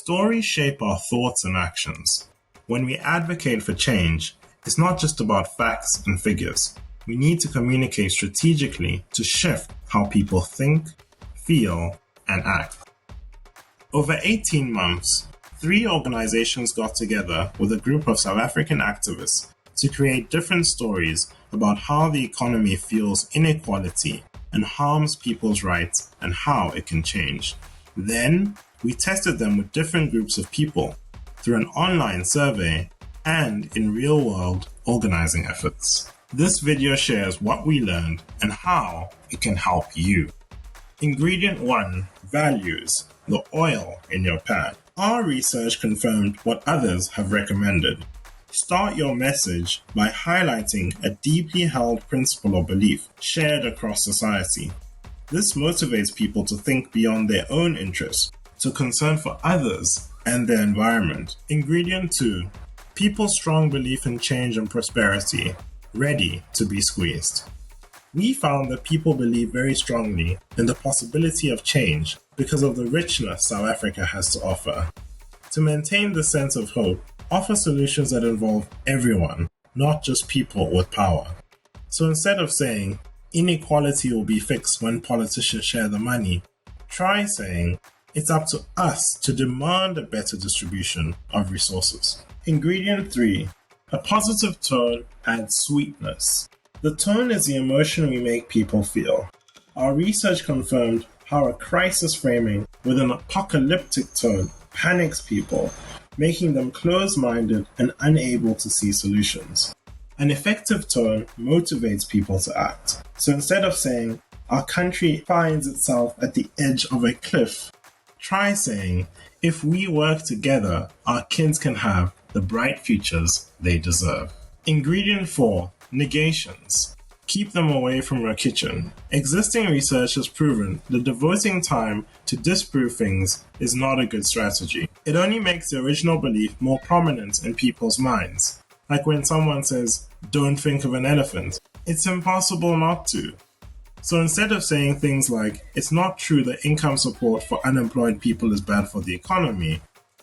Stories shape our thoughts and actions. When we advocate for change, it's not just about facts and figures. We need to communicate strategically to shift how people think, feel, and act. Over 18 months, 3 organizations got together with a group of South African activists to create different stories about how the economy fuels inequality and harms people's rights and how it can change. Then, we tested them with different groups of people through an online survey and in real-world organizing efforts. This video shares what we learned and how it can help you. Ingredient 1, values, the oil in your pan. Our research confirmed what others have recommended. Start your message by highlighting a deeply held principle or belief shared across society. This motivates people to think beyond their own interests, to concern for others and their environment. Ingredient 2, people's strong belief in change and prosperity, ready to be squeezed. We found that people believe very strongly in the possibility of change because of the richness South Africa has to offer. To maintain the sense of hope, offer solutions that involve everyone, not just people with power. So instead of saying, inequality will be fixed when politicians share the money, try saying, it's up to us to demand a better distribution of resources. Ingredient 3, a positive tone adds sweetness. The tone is the emotion we make people feel. Our research confirmed how a crisis framing with an apocalyptic tone panics people, making them closed-minded and unable to see solutions. An effective tone motivates people to act. So instead of saying, our country finds itself at the edge of a cliff, try saying, if we work together, our kids can have the bright futures they deserve. Ingredient 4, negations. Keep them away from your kitchen. Existing research has proven that devoting time to disprove things is not a good strategy. It only makes the original belief more prominent in people's minds. Like when someone says, don't think of an elephant, it's impossible not to. So instead of saying things like, it's not true that income support for unemployed people is bad for the economy,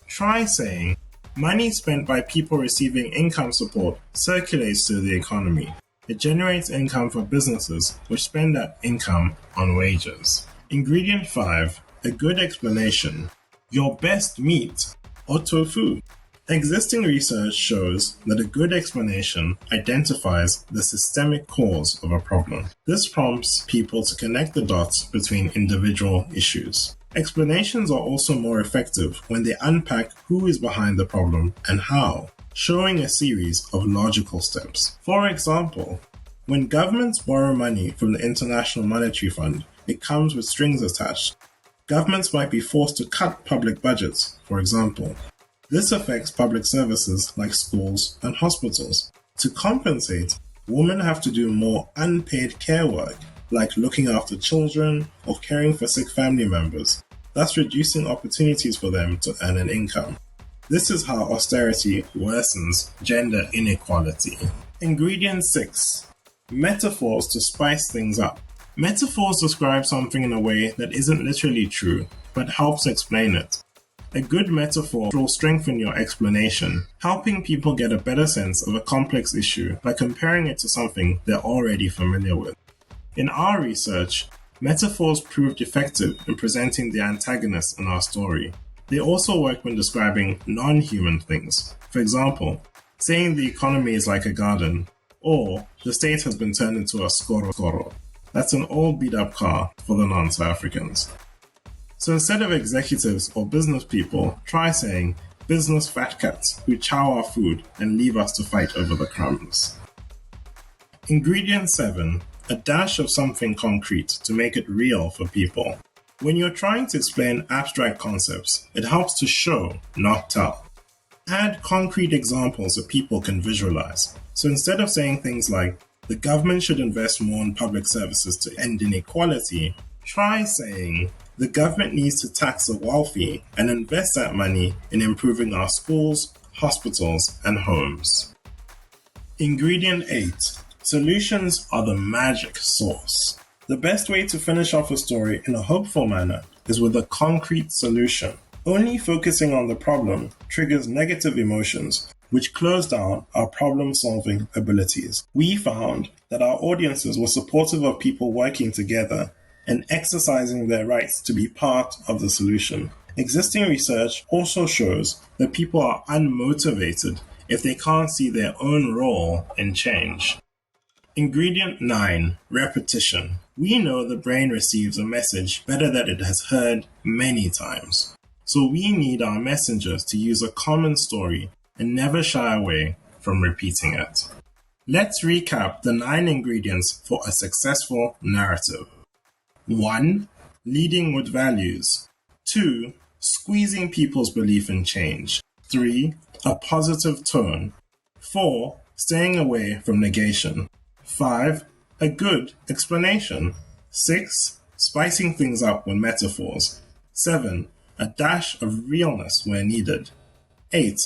try saying, money spent by people receiving income support circulates through the economy. It generates income for businesses which spend that income on wages. Ingredient 5, a good explanation. Your best meat or tofu. Existing research shows that a good explanation identifies the systemic cause of a problem. This prompts people to connect the dots between individual issues. Explanations are also more effective when they unpack who is behind the problem and how, showing a series of logical steps. For example, when governments borrow money from the International Monetary Fund, it comes with strings attached. Governments might be forced to cut public budgets, for example. This affects public services like schools and hospitals. To compensate, women have to do more unpaid care work, like looking after children or caring for sick family members, thus reducing opportunities for them to earn an income. This is how austerity worsens gender inequality. Ingredient 6, metaphors to spice things up. Metaphors describe something in a way that isn't literally true, but helps explain it. A good metaphor will strengthen your explanation, helping people get a better sense of a complex issue by comparing it to something they're already familiar with. In our research, metaphors proved effective in presenting the antagonist in our story. They also work when describing non-human things. For example, saying the economy is like a garden, or the state has been turned into a skoro. That's an old beat-up car for the non-South Africans. So instead of executives or business people, try saying, business fat cats who chow our food and leave us to fight over the crumbs. Ingredient 7, a dash of something concrete to make it real for people. When you're trying to explain abstract concepts, it helps to show, not tell. Add concrete examples that people can visualize. So instead of saying things like, the government should invest more in public services to end inequality, try saying, the government needs to tax the wealthy and invest that money in improving our schools, hospitals, and homes. Ingredient 8. Solutions are the magic sauce. The best way to finish off a story in a hopeful manner is with a concrete solution. Only focusing on the problem triggers negative emotions, which close down our problem-solving abilities. We found that our audiences were supportive of people working together and exercising their rights to be part of the solution. Existing research also shows that people are unmotivated if they can't see their own role in change. Ingredient 9, repetition. We know the brain receives a message better than it has heard many times. So we need our messengers to use a common story and never shy away from repeating it. Let's recap the 9 ingredients for a successful narrative. 1. Leading with values. 2. Squeezing people's belief in change. 3. A positive tone. 4. Staying away from negation. 5. A good explanation. 6. Spicing things up with metaphors. 7. A dash of realness where needed. 8.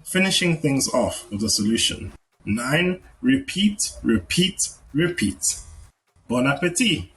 Finishing things off with a solution. 9. Repeat, repeat, repeat. Bon appetit!